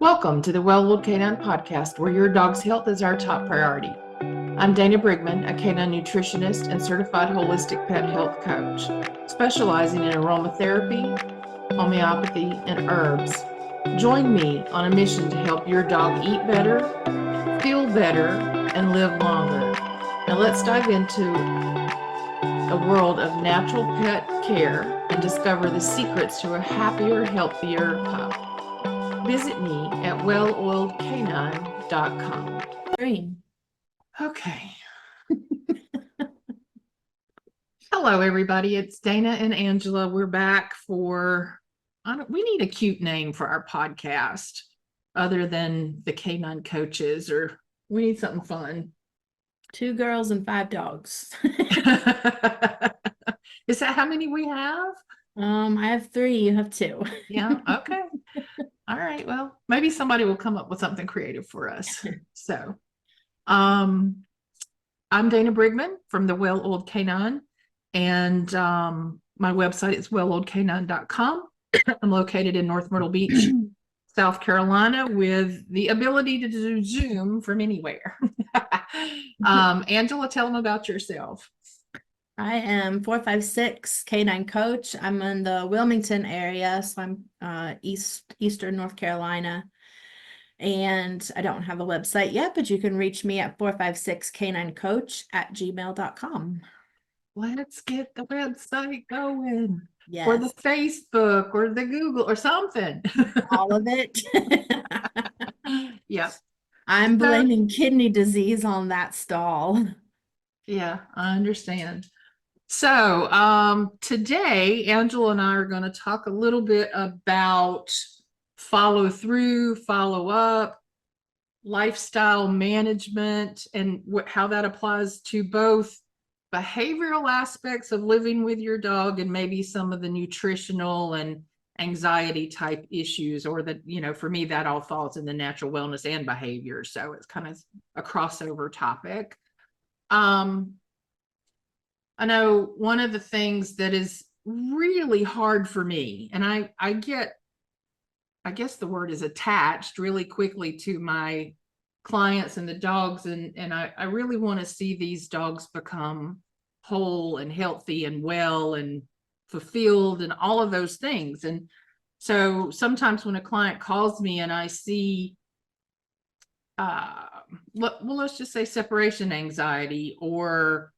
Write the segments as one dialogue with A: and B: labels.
A: Welcome to the Well-Oiled Canine Podcast, where your dog's health is our top priority. I'm Dana Brigman, a canine nutritionist and certified holistic pet health coach, specializing in aromatherapy, homeopathy, and herbs. Join me on a mission to help your dog eat better, feel better, and live longer. Now let's dive into a world of natural pet care and discover the secrets to a happier, healthier pup. Visit me at welloiledcanine.com.
B: Green.
A: Okay. Hello, everybody. It's Dana and Angela. We're back for, we need a cute name for our podcast other than the Canine Coaches, or we need something fun.
B: 2 girls and 5 dogs.
A: Is that how many we have?
B: I have 3, you have 2.
A: Yeah, okay. All right. Well, maybe somebody will come up with something creative for us. So, I'm Dana Brigman from the Well-Oiled Canine, and my website is welloiledcanine.com. I'm located in North Myrtle Beach, South Carolina, with the ability to do Zoom from anywhere. Angela, tell them about yourself.
B: I am 456 Canine Coach. I'm in the Wilmington area, so I'm eastern North Carolina. And I don't have a website yet, but you can reach me at 456caninecoach@gmail.com.
A: Let's get the website going.
B: Yes.
A: Or the Facebook or the Google or something.
B: All of it.
A: Yeah.
B: I'm blaming kidney disease on that stall.
A: Yeah, I understand. So today, Angela and I are going to talk a little bit about follow through, follow up, lifestyle management, and how that applies to both behavioral aspects of living with your dog and maybe some of the nutritional and anxiety type issues, or that, for me, that all falls in the natural wellness and behavior. So it's kind of a crossover topic. I know one of the things that is really hard for me, and I guess the word is attached really quickly to my clients and the dogs, and I really want to see these dogs become whole and healthy and well and fulfilled and all of those things. And so sometimes when a client calls me and I see let's just say separation anxiety or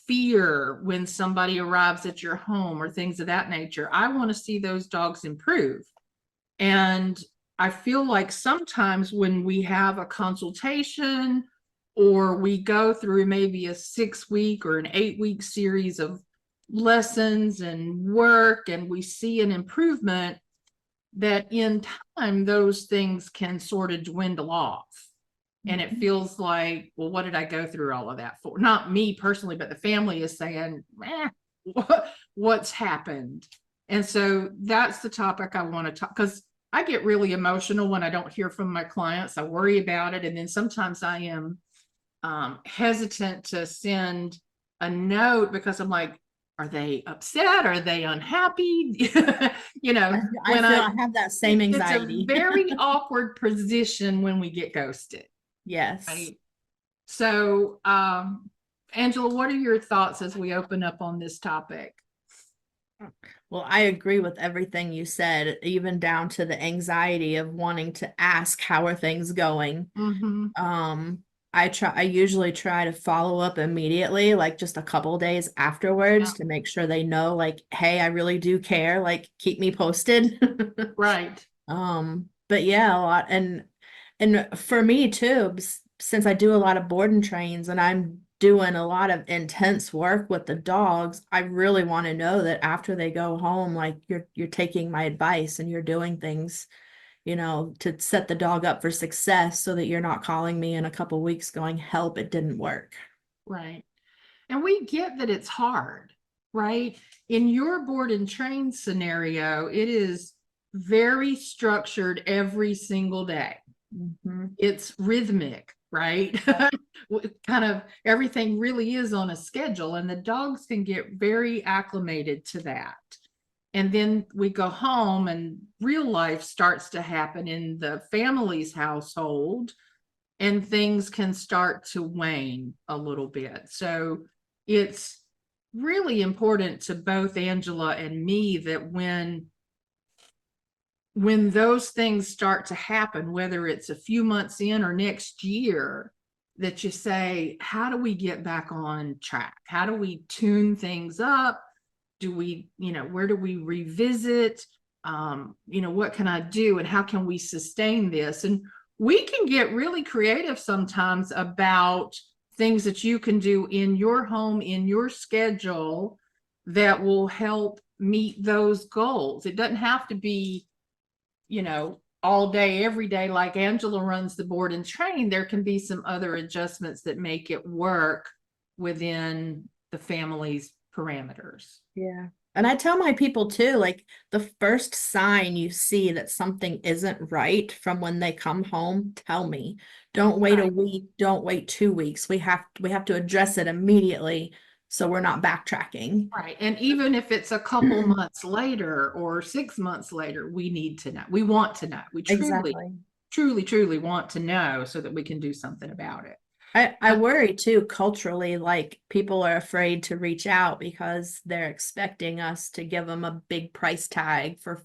A: fear when somebody arrives at your home or things of that nature, I want to see those dogs improve. And I feel like sometimes when we have a consultation or we go through maybe a 6-week or an 8-week series of lessons and work, and we see an improvement, that in time those things can sort of dwindle off. And it feels like, well, what did I go through all of that for? Not me personally, but the family is saying, what's happened? And so that's the topic I want to talk, because I get really emotional when I don't hear from my clients. I worry about it. And then sometimes I am hesitant to send a note because I'm like, are they upset? Are they unhappy?
B: I have that same anxiety.
A: It's a very awkward position when we get ghosted.
B: Yes.
A: Right. So, Angela, what are your thoughts as we open up on this topic?
B: Well, I agree with everything you said, even down to the anxiety of wanting to ask, how are things going?
A: Mm-hmm.
B: I usually try to follow up immediately, like just a couple days afterwards, to make sure they know, like, hey, I really do care, like, keep me posted.
A: Right.
B: But yeah, a lot. And for me too, since I do a lot of board and trains and I'm doing a lot of intense work with the dogs, I really want to know that after they go home, like, you're taking my advice and you're doing things, to set the dog up for success, so that you're not calling me in a couple weeks going, help, it didn't work.
A: Right. And we get that it's hard, right? In your board and train scenario, it is very structured every single day.
B: Mm-hmm.
A: It's rhythmic, right? Kind of everything really is on a schedule, and the dogs can get very acclimated to that. And then we go home and real life starts to happen in the family's household, and things can start to wane a little bit. So it's really important to both Angela and me that when those things start to happen, whether it's a few months in or next year, that you say, how do we get back on track? How do we tune things up? Do we, where do we revisit? What can I do and how can we sustain this? And we can get really creative sometimes about things that you can do in your home, in your schedule, that will help meet those goals. It doesn't have to be, all day, every day, like Angela runs the board and train. There can be some other adjustments that make it work within the family's parameters.
B: Yeah. And I tell my people too, like the first sign you see that something isn't right from when they come home, tell me. Don't wait a
A: Right.
B: week, don't wait 2 weeks. We have to address it immediately so we're not backtracking.
A: Right. And even if it's a couple months later or 6 months later, we need to know. We want to know. We truly,
B: Exactly.
A: truly, truly want to know so that we can do something about it.
B: I worry too, culturally, like people are afraid to reach out because they're expecting us to give them a big price tag for,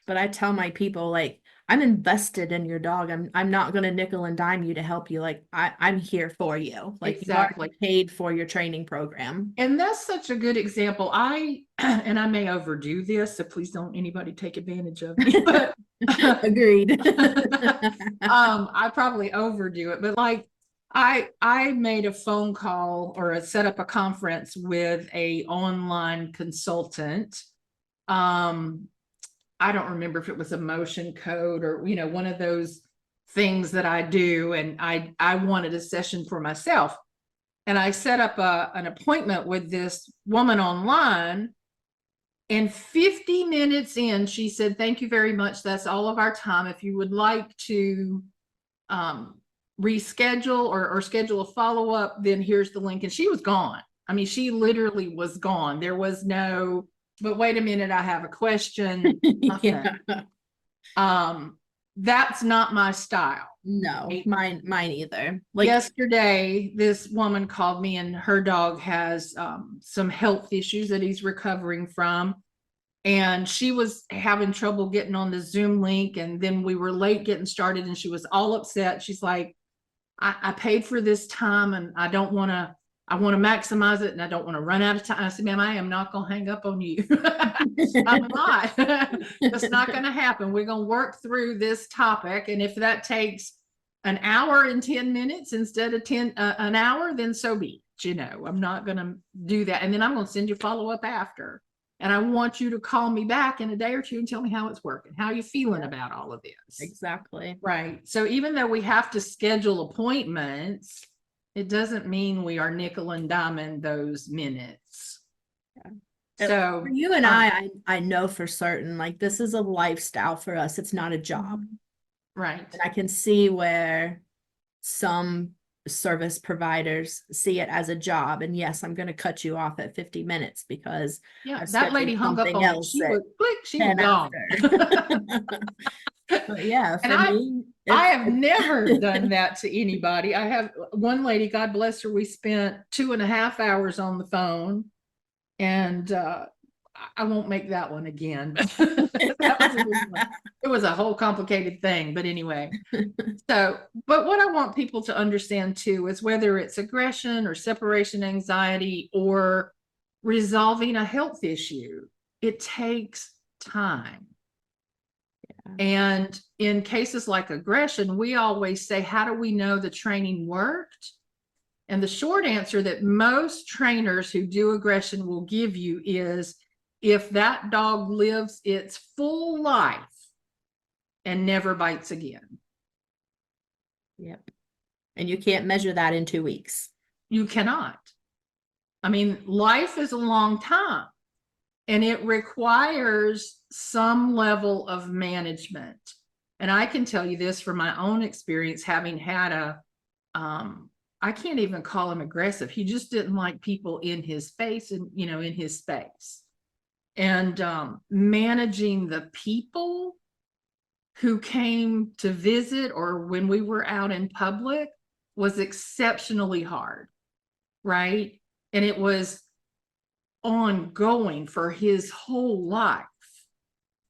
B: but I tell my people, like, I'm invested in your dog. I'm not gonna nickel and dime you to help you. Like I'm here for you. Like you've
A: Exactly.
B: already paid for your training program.
A: And that's such a good example. And I may overdo this, so please don't anybody take advantage of me, but
B: Agreed.
A: I probably overdo it, but like I made a phone call or set up a conference with a online consultant. Um, I don't remember if it was a motion code or one of those things that I do, and I wanted a session for myself. And I set up an appointment with this woman online. And 50 minutes in, she said, "Thank you very much. That's all of our time. If you would like to reschedule or schedule a follow up, then here's the link." And she was gone. I mean, she literally was gone. There was no, but wait a minute, I have a question.
B: Yeah.
A: That's not my style.
B: No, mine either. Like,
A: Yesterday, this woman called me and her dog has some health issues that he's recovering from. And she was having trouble getting on the Zoom link. And then we were late getting started and she was all upset. She's like, I paid for this time and I want to maximize it and I don't want to run out of time. I said, "Ma'am, I am not going to hang up on you." I'm not. It's not going to happen. We're going to work through this topic. And if that takes an hour and 10 minutes instead of an hour, then so be it. I'm not going to do that. And then I'm going to send you follow up after. And I want you to call me back in a day or two and tell me how it's working. How are you feeling about all of this?
B: exactly.
A: Right. So even though we have to schedule appointments, it doesn't mean we are nickel and diming those minutes.
B: Yeah.
A: So
B: For you and I know for certain, like this is a lifestyle for us. It's not a job.
A: right.
B: And I can see where some service providers see it as a job. And yes, I'm going to cut you off at 50 minutes because
A: Yeah,
B: I've
A: that lady
B: scheduled
A: hung up
B: something
A: on me.
B: else
A: She
B: at
A: was click, she was
B: 10
A: gone.
B: after. But yeah,
A: And
B: for me,
A: I have never done that to anybody. I have one lady, God bless her, we spent 2.5 hours on the phone, and I won't make that one again. That was a good one. It was a whole complicated thing, but anyway. So, but what I want people to understand too is whether it's aggression or separation anxiety or resolving a health issue, it takes time. And in cases like aggression, we always say, how do we know the training worked? And the short answer that most trainers who do aggression will give you is if that dog lives its full life and never bites again.
B: Yep. And you can't measure that in 2 weeks.
A: You cannot. I mean, life is a long time and it requires some level of management. And I can tell you this from my own experience, having had I can't even call him aggressive. He just didn't like people in his face and, in his space. And managing the people who came to visit or when we were out in public was exceptionally hard, right? And it was ongoing for his whole life.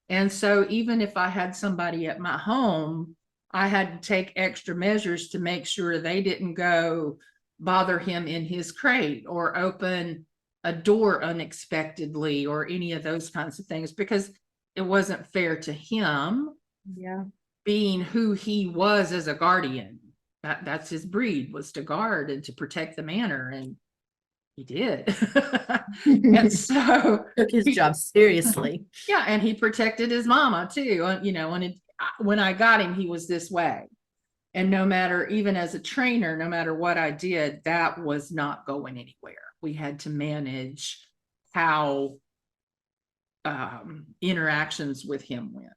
A: And so even if I had somebody at my home, I had to take extra measures to make sure they didn't go bother him in his crate or open a door unexpectedly or any of those kinds of things, because it wasn't fair to him
B: Yeah.
A: being who he was as a guardian. That's his breed, was to guard and to protect the manor, and he did. And so
B: Took his
A: he,
B: job seriously.
A: yeah, and he protected his mama too. You know, when I got him, he was this way. And no matter, even as a trainer, no matter what I did, that was not going anywhere. We had to manage how interactions with him went.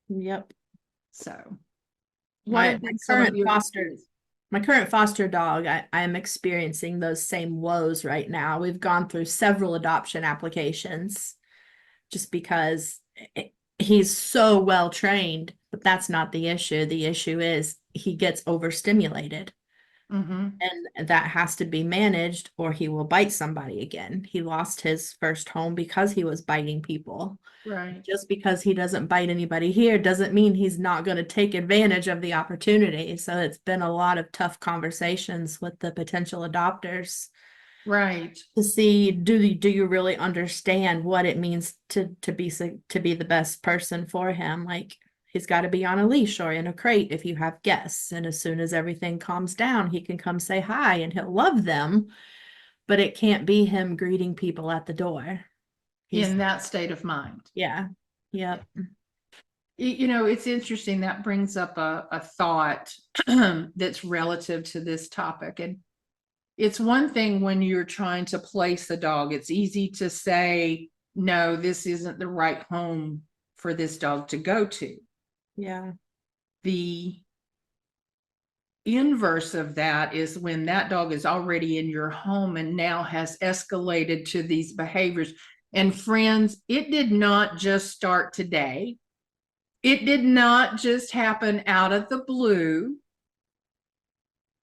B: Yep.
A: So what
B: My,
A: have been some of your experiences?
B: my current foster dog, I am experiencing those same woes right now. We've gone through several adoption applications just because he's so well trained, but that's not the issue. The issue is he gets overstimulated.
A: Mm-hmm.
B: And that has to be managed or he will bite somebody again. He lost his first home because he was biting people.
A: Right.
B: Just because he doesn't bite anybody here doesn't mean he's not going to take advantage of the opportunity. So it's been a lot of tough conversations with the potential adopters
A: Right.
B: to see, do you really understand what it means to be the best person for him? Like, he's got to be on a leash or in a crate if you have guests. And as soon as everything calms down, he can come say hi and he'll love them. But it can't be him greeting people at the door.
A: In that state of mind.
B: Yeah. Yep.
A: You know, it's interesting. That brings up a thought that's relative to this topic. And it's one thing when you're trying to place a dog, it's easy to say, no, this isn't the right home for this dog to go to.
B: Yeah.
A: The inverse of that is when that dog is already in your home and now has escalated to these behaviors. And friends, it did not just start today. It did not just happen out of the blue.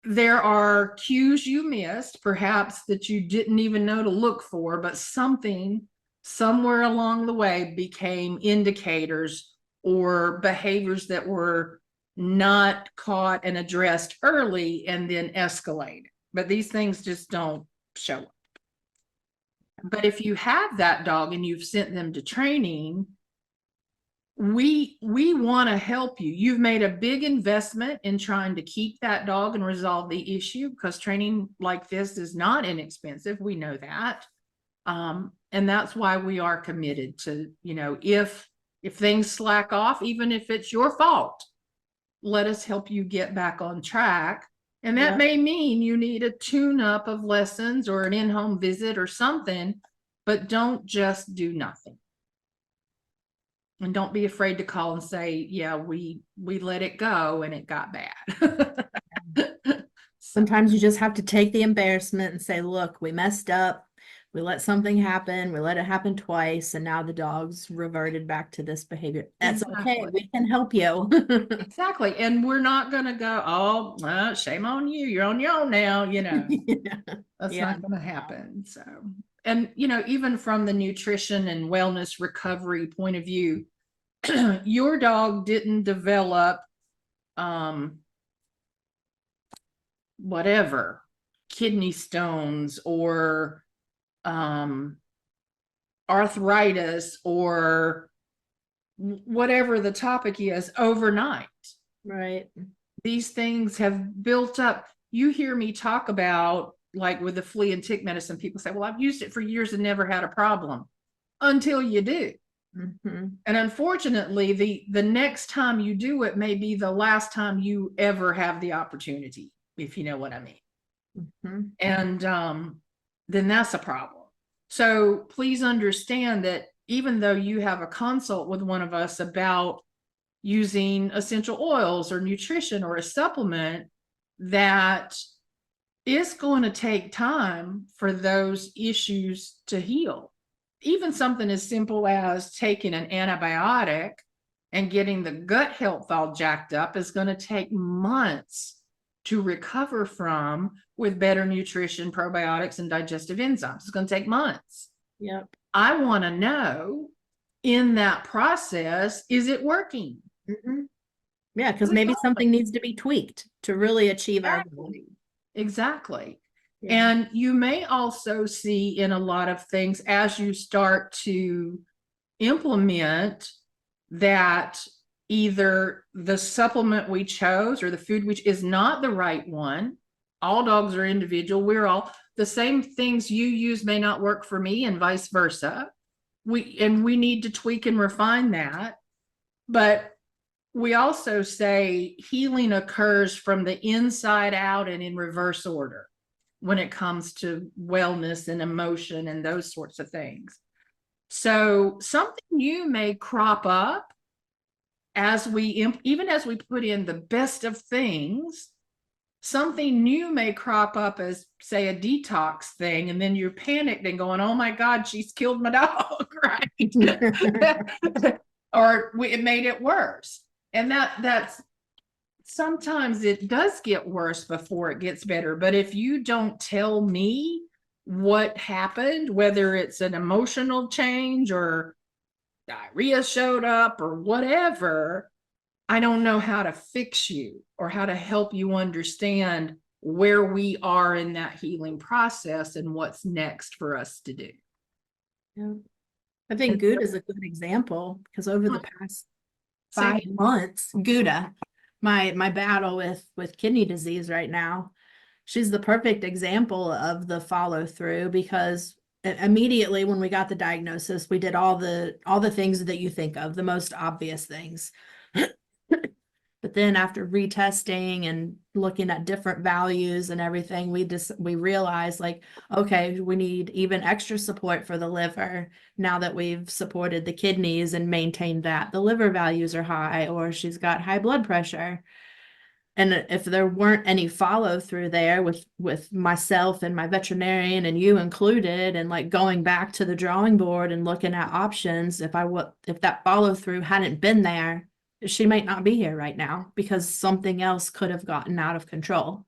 A: There are cues you missed, perhaps that you didn't even know to look for, but something somewhere along the way became indicators or behaviors that were not caught and addressed early and then escalated. But these things just don't show up. But if you have that dog and you've sent them to training, we want to help you. You've made a big investment in trying to keep that dog and resolve the issue, because training like this is not inexpensive. We know that. And that's why we are committed to, you know, if things slack off, even if it's your fault, let us help you get back on track. And that may mean you need a tune-up of lessons or an in-home visit or something, but don't just do nothing. And don't be afraid to call and say, yeah, we let it go and it got bad.
B: Sometimes you just have to take the embarrassment and say, look, we messed up. We let something happen. We let it happen twice. And now the dog's reverted back to this behavior. That's okay.
A: Exactly.
B: We can help you.
A: Exactly. And we're not going to go, oh, well, shame on you. You're on your own now. You know, that's not going to happen. So, and, you know, even from the nutrition and wellness recovery point of view, your dog didn't develop, whatever, kidney stones or, arthritis or whatever the topic is overnight.
B: Right.
A: These things have built up. You hear me talk about, like with the flea and tick medicine, people say, well, I've used it for years and never had a problem, until you do.
B: Mm-hmm.
A: And unfortunately, the next time you do it may be the last time you ever have the opportunity, if you know what I mean.
B: Mm-hmm.
A: And then that's a problem. So please understand that even though you have a consult with one of us about using essential oils or nutrition or a supplement, that it's going to take time for those issues to heal. even something as simple as taking an antibiotic and getting the gut health all jacked up is going to take months to recover from with better nutrition, probiotics, and digestive enzymes. It's going to take months.
B: Yep.
A: I want to know in that process, is it working?
B: Mm-hmm. Yeah, because maybe something needs to be tweaked to really achieve our goal.
A: Exactly. Exactly.
B: Yeah.
A: And you may also see in a lot of things as you start to implement that either the supplement we chose or the food which is not the right one. All dogs are individual. We're all the same things you use may not work for me and vice versa. We need to tweak and refine that. But we also say healing occurs from the inside out and in reverse order when it comes to wellness and emotion and those sorts of things. So something new may crop up as even as we put in the best of things, something new may crop up as, say, a detox thing, and then you're panicked and going, oh my God, she's killed my dog, right? Or it made it worse. And that's sometimes it does get worse before it gets better. But if you don't tell me what happened, whether it's an emotional change or diarrhea showed up or whatever, I don't know how to fix you or how to help you understand where we are in that healing process and what's next for us to do.
B: Yeah. I think Gouda is a good example because over the past
A: Say
B: 5 months, Gouda, my battle with kidney disease right now, she's the perfect example of the follow through because immediately when we got the diagnosis, we did all the things that you think of, the most obvious things. But then after retesting and looking at different values and everything, we realized like, okay, we need even extra support for the liver now that we've supported the kidneys and maintained that the liver values are high, or she's got high blood pressure. And if there weren't any follow through there with myself and my veterinarian and you included, and like going back to the drawing board and looking at options, if that follow through hadn't been there, she might not be here right now because something else could have gotten out of control.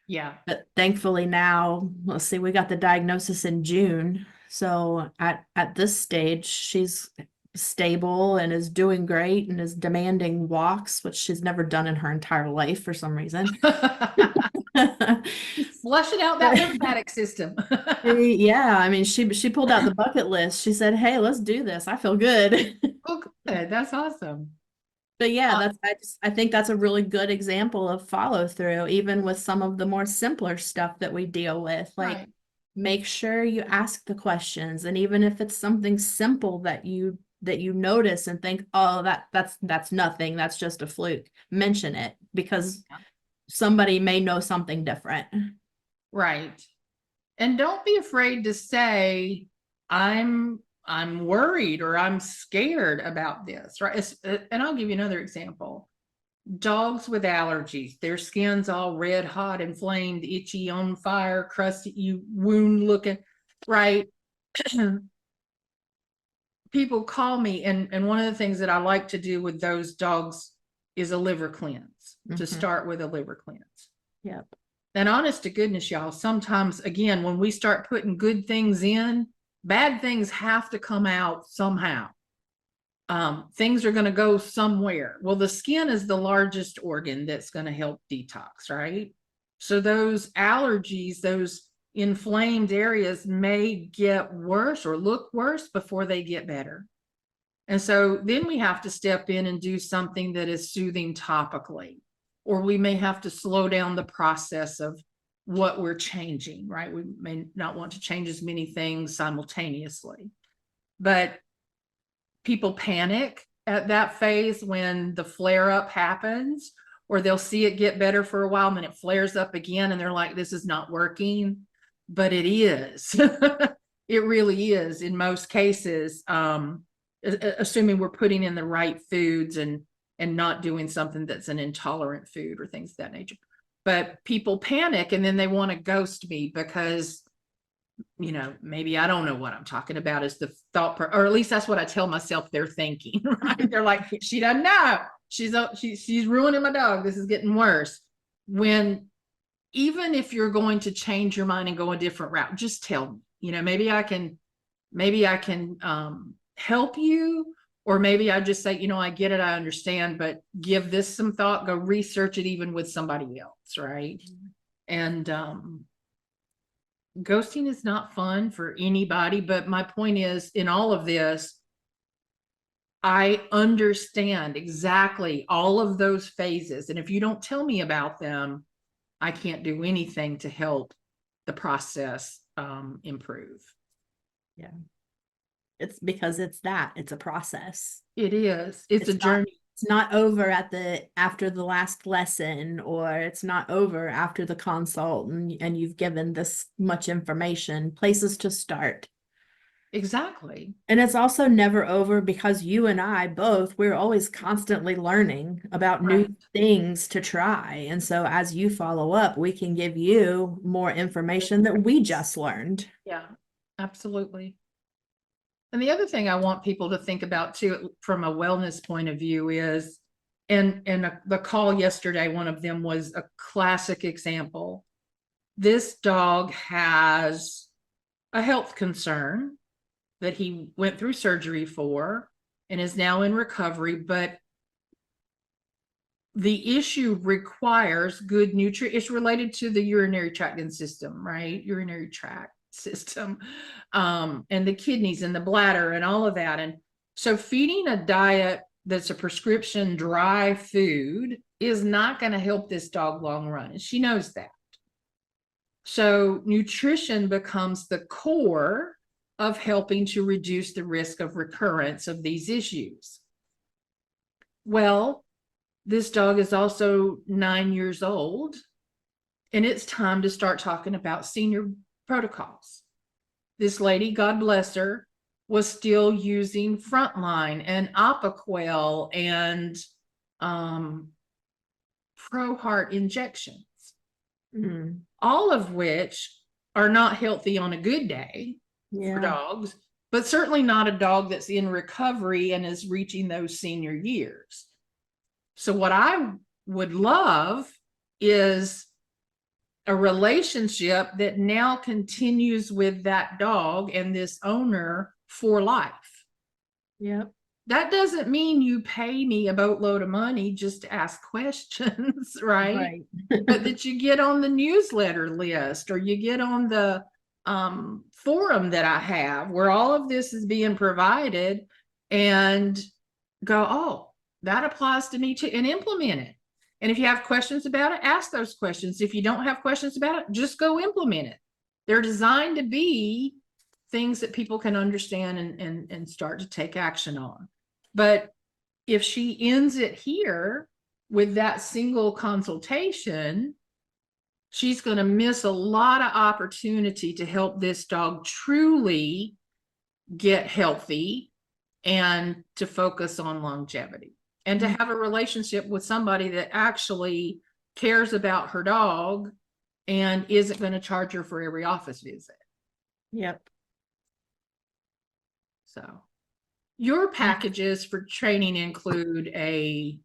A: Yeah.
B: But thankfully now, let's see, we got the diagnosis in June. So at this stage, she's stable and is doing great and is demanding walks, which she's never done in her entire life for some reason.
A: Flushing out that lymphatic system.
B: Yeah, I mean, she pulled out the bucket list. She said, "Hey, let's do this. I feel good."
A: Oh, good. That's awesome.
B: But yeah, I think that's a really good example of follow through, even with some of the more simpler stuff that we deal with. Like,
A: Right.
B: make sure you ask the questions, and even if it's something simple that you notice and think, oh, that's nothing, that's just a fluke, mention it because somebody may know something different.
A: Right. And don't be afraid to say, I'm worried or I'm scared about this, right? And I'll give you another example. Dogs with allergies, their skin's all red, hot, inflamed, itchy, on fire, crusty, you wound looking, right? People call me, and one of the things that I like to do with those dogs is a liver cleanse, to start with a liver cleanse.
B: Yep.
A: And honest to goodness, y'all, sometimes, again, when we start putting good things in, bad things have to come out somehow. Things are going to go somewhere. Well, the skin is the largest organ that's going to help detox, right? So those allergies, those inflamed areas may get worse or look worse before they get better. And so then we have to step in and do something that is soothing topically, or we may have to slow down the process of what we're changing, right? We may not want to change as many things simultaneously, but people panic at that phase when the flare up happens, or they'll see it get better for a while and then it flares up again and they're like, this is not working, but it is. It really is in most cases, assuming we're putting in the right foods and not doing something that's an intolerant food or things of that nature. But people panic and then they want to ghost me because maybe I don't know what I'm talking about is the thought, or at least that's what I tell myself they're thinking, right? They're like, she doesn't know. She's ruining my dog. This is getting worse. When, even if you're going to change your mind and go a different route, just tell me, maybe I can help you, or maybe I just say, I get it, I understand, but give this some thought, go research it even with somebody else, right? And ghosting is not fun for anybody, but my point is, in all of this, I understand exactly all of those phases. And if you don't tell me about them, I can't do anything to help the process improve.
B: Yeah. It's because it's a process.
A: It is. It's a journey.
B: It's not over after the last lesson, or it's not over after the consult and you've given this much information, places to start.
A: Exactly.
B: And it's also never over because you and I both, we're always constantly learning about new
A: Right.
B: things to try. And so as you follow up, we can give you more information that we just learned.
A: Yeah, absolutely. And the other thing I want people to think about too, from a wellness point of view, is, the call yesterday, one of them was a classic example. This dog has a health concern that he went through surgery for and is now in recovery, but the issue requires good nutrient. It's related to the urinary tract system, right? Urinary tract system, and the kidneys and the bladder and all of that. And so feeding a diet that's a prescription dry food is not going to help this dog long run. And she knows that. So nutrition becomes the core of helping to reduce the risk of recurrence of these issues. Well, this dog is also 9 years old, and it's time to start talking about senior protocols. This lady, God bless her, was still using Frontline and Apoquel and Pro Heart injections, all of which are not healthy on a good day for dogs, but certainly not a dog that's in recovery and is reaching those senior years. So what I would love is a relationship that now continues with that dog and this owner for life.
B: Yep.
A: That doesn't mean you pay me a boatload of money just to ask questions, right? But that you get on the newsletter list, or you get on the forum that I have where all of this is being provided, and go, oh, that applies to me too, and implement it. And if you have questions about it, ask those questions. If you don't have questions about it, just go implement it. They're designed to be things that people can understand and start to take action on. But if she ends it here with that single consultation, she's going to miss a lot of opportunity to help this dog truly get healthy and to focus on longevity and to have a relationship with somebody that actually cares about her dog and isn't going to charge her for every office visit.
B: Yep.
A: So your packages for training include a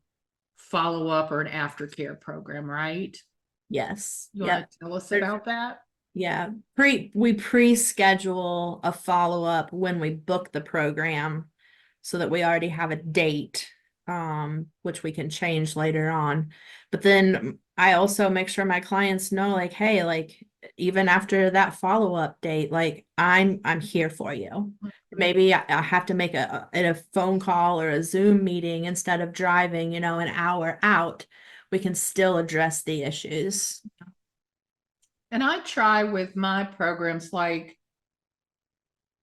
A: follow-up or an aftercare program, right?
B: Yes.
A: You want to tell us about that?
B: Yeah. We pre-schedule a follow-up when we book the program so that we already have a date, which we can change later on. But then I also make sure my clients know, like, hey, like, even after that follow-up date, like, I'm here for you. Maybe I have to make a phone call or a Zoom meeting instead of driving, an hour out. We can still address the issues.
A: And I try with my programs, like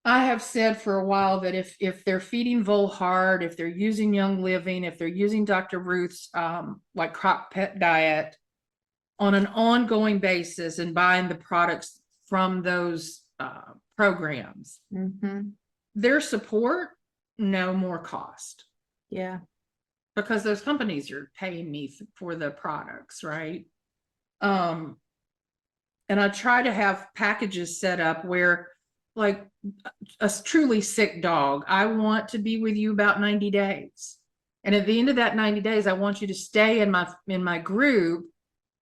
A: I have said for a while, that if they're feeding Volhard, if they're using Young Living, if they're using Dr. Ruth's like Crock Pet diet on an ongoing basis and buying the products from those programs, their support, no more cost.
B: Yeah.
A: Because those companies are paying me for the products, right? And I try to have packages set up where, like, a truly sick dog, I want to be with you about 90 days. And at the end of that 90 days, I want you to stay in my group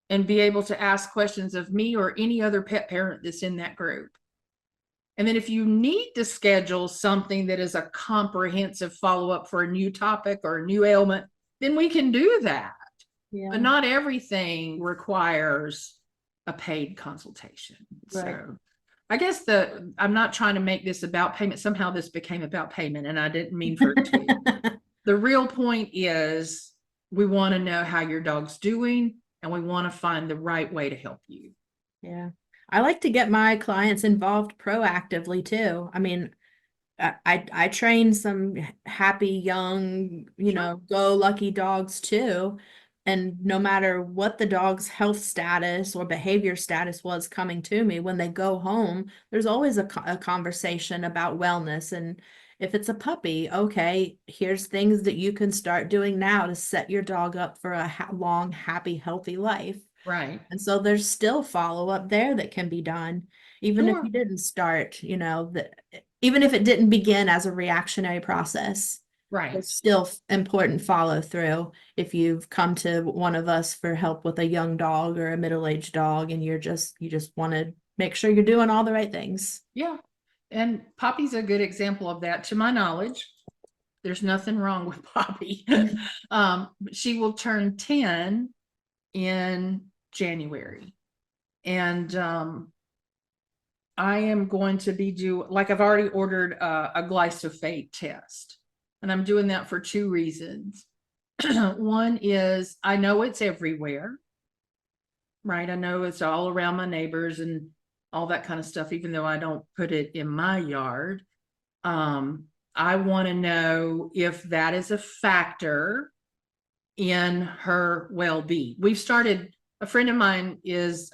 A: and be able to ask questions of me or any other pet parent that's in that group. And then if you need to schedule something that is a comprehensive follow-up for a new topic or a new ailment, then we can do that.
B: Yeah.
A: But not everything requires a paid consultation.
B: Right.
A: So I guess I'm not trying to make this about payment. Somehow this became about payment, and I didn't mean for it to. The real point is we want to know how your dog's doing, and we want to find the right way to help you.
B: Yeah. I like to get my clients involved proactively too. I mean, I train some happy young, go lucky dogs too. And no matter what the dog's health status or behavior status was coming to me, when they go home, there's always a conversation about wellness. And if it's a puppy, okay, here's things that you can start doing now to set your dog up for a long, happy, healthy life.
A: Right.
B: And so there's still follow-up there that can be done, even if
A: Sure.
B: you didn't start, even if it didn't begin as a reactionary process.
A: Right.
B: There's still important follow through if you've come to one of us for help with a young dog or a middle-aged dog, and you just want to make sure you're doing all the right things.
A: Yeah. And Poppy's a good example of that. To my knowledge, there's nothing wrong with Poppy. She will turn 10 in January. And I am going to be I've already ordered a glyphosate test. And I'm doing that for two reasons. One is I know it's everywhere, right? I know it's all around my neighbors and all that kind of stuff, even though I don't put it in my yard. I want to know if that is a factor in her well-being. A friend of mine is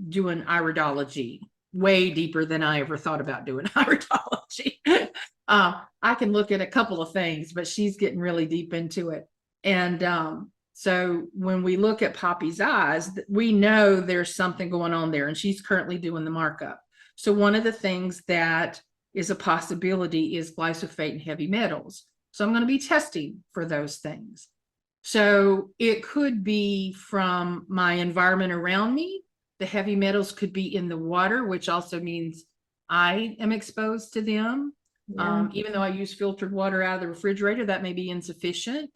A: doing iridology way deeper than I ever thought about doing iridology. I can look at a couple of things, but she's getting really deep into it. And so when we look at Poppy's eyes, we know there's something going on there, and she's currently doing the markup. So one of the things that is a possibility is glyphosate and heavy metals. So I'm going to be testing for those things. So it could be from my environment around me. The heavy metals could be in the water, which also means I am exposed to them.
B: Yeah.
A: Even though I use filtered water out of the refrigerator, that may be insufficient.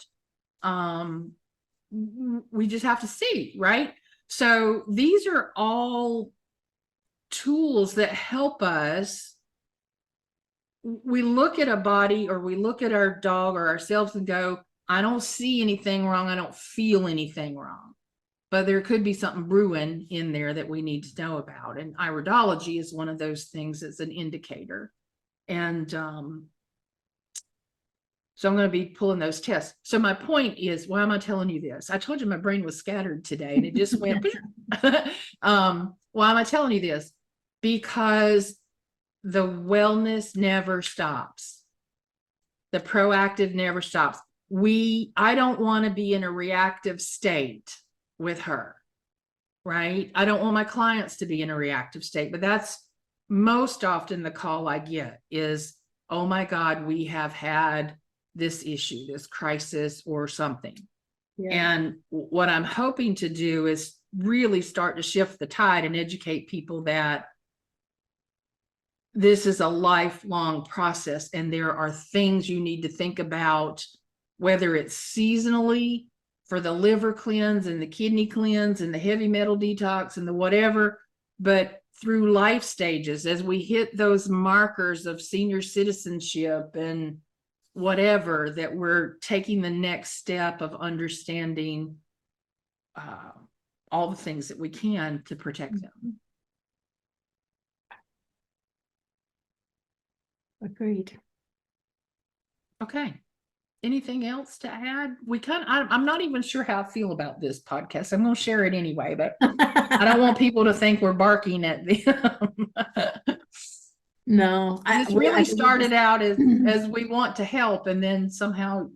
A: We just have to see, right? So these are all tools that help us. We look at a body, or we look at our dog or ourselves and go, I don't see anything wrong. I don't feel anything wrong. But there could be something brewing in there that we need to know about. And iridology is one of those things that's an indicator. And so I'm going to be pulling those tests. So my point is, why am I telling you this? I told you my brain was scattered today and it just went. Why am I telling you this? Because the wellness never stops. The proactive never stops. I don't want to be in a reactive state with her, right? I don't want my clients to be in a reactive state, but that's most often the call I get is, oh my God, we have had this issue, this crisis or something. Yeah. And what I'm hoping to do is really start to shift the tide and educate people that this is a lifelong process, and there are things you need to think about, whether it's seasonally for the liver cleanse and the kidney cleanse and the heavy metal detox and the whatever, but through life stages, as we hit those markers of senior citizenship and whatever, that we're taking the next step of understanding all the things that we can to protect them.
B: Agreed.
A: Okay. Anything else to add? I'm not even sure how I feel about this podcast. I'm going to share it anyway, but I don't want people to think we're barking at them.
B: No,
A: this really started out as we want to help, and then somehow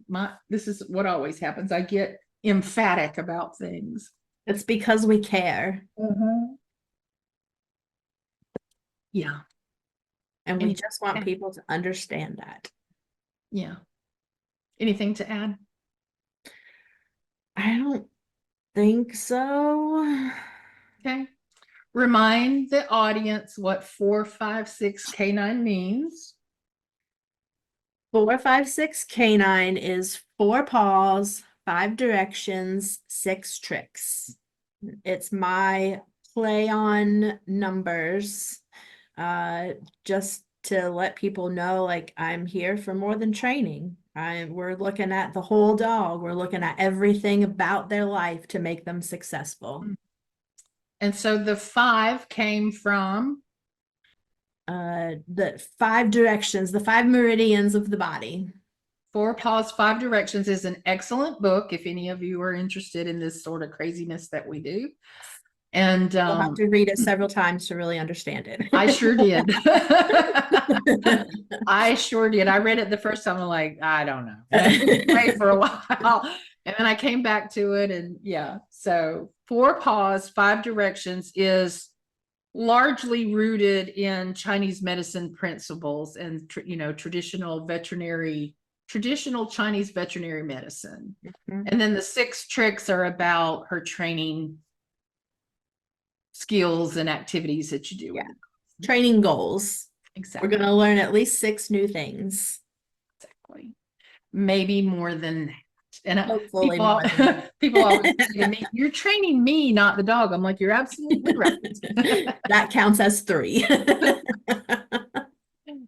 A: this is what always happens. I get emphatic about things.
B: It's because we care.
A: Mm-hmm. Yeah.
B: And we
A: Any-
B: just want people to understand that.
A: Yeah. Anything to add?
B: I don't think so.
A: Okay. Remind the audience what 456 canine means.
B: 456 canine is 4 paws, 5 directions, 6 tricks. It's my play on numbers, just to let people know, like, I'm here for more than training. We're looking at the whole dog. We're looking at everything about their life to make them successful.
A: And so the 5 came from
B: The 5 directions, the 5 meridians of the body.
A: 4 Paws, 5 Directions is an excellent book if any of you are interested in this sort of craziness that we do. And
B: You'll have to read it several times to really understand it.
A: I sure did. I sure did. I read it the first time. I'm like, I don't know. And I took away for a while. And then I came back to it. And yeah. So 4 Paws, 5 Directions is largely rooted in Chinese medicine principles and, traditional Chinese veterinary medicine. And then the 6 tricks are about her training skills and activities that you do.
B: Yeah. Training goals.
A: Exactly.
B: We're going to learn at least 6 new things.
A: Exactly. Maybe more than that. And
B: Hopefully
A: people always say to me, you're training me, not the dog. I'm like, you're absolutely right.
B: That counts as 3.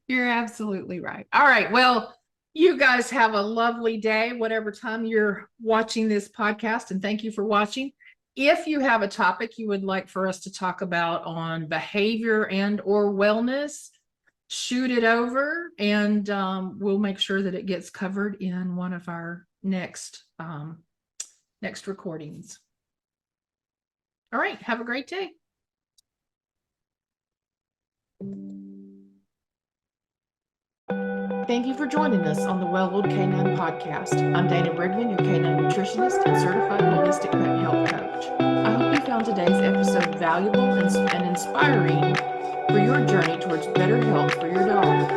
A: You're absolutely right. All right. Well, you guys have a lovely day, whatever time you're watching this podcast. And thank you for watching. If you have a topic you would like for us to talk about on behavior and or wellness, shoot it over and we'll make sure that it gets covered in one of our next recordings. All right. Have a great day. Thank you for joining us on the Well-Oiled Canine Podcast. I'm Dana Brigman, your canine nutritionist and certified holistic pet health coach. I hope you found today's episode valuable and inspiring for your journey towards better health for your dog.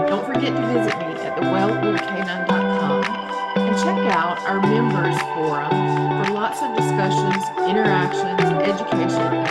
A: Don't forget to visit me at thewelloiledcanine.com and check out our members forum for lots of discussions, interactions, education,